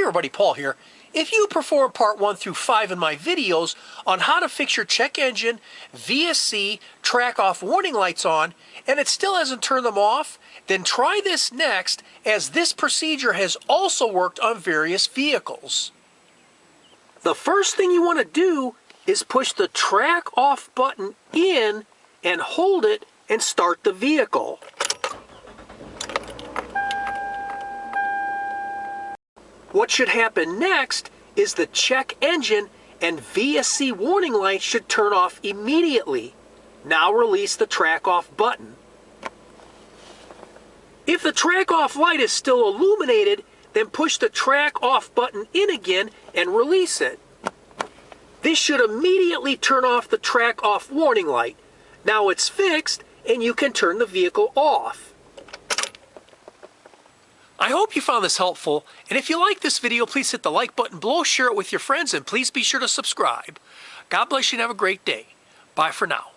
everybody, Paul here. If you perform part 1 through 5 in my videos on how to fix your check engine VSC track off warning lights on and it still hasn't turned them off, then try this next, as this procedure has also worked on various vehicles. The first thing you want to do is push the track off button in and hold it and start the vehicle. What should happen next is the check engine and VSC warning light should turn off immediately. Now release the track off button. If the track off light is still illuminated, then push the track off button in again and release it. This should immediately turn off the track off warning light. Now it's fixed and you can turn the vehicle off. I hope you found this helpful, and if you like this video, please hit the like button below, share it with your friends, and please be sure to subscribe. God bless you and have a great day. Bye for now.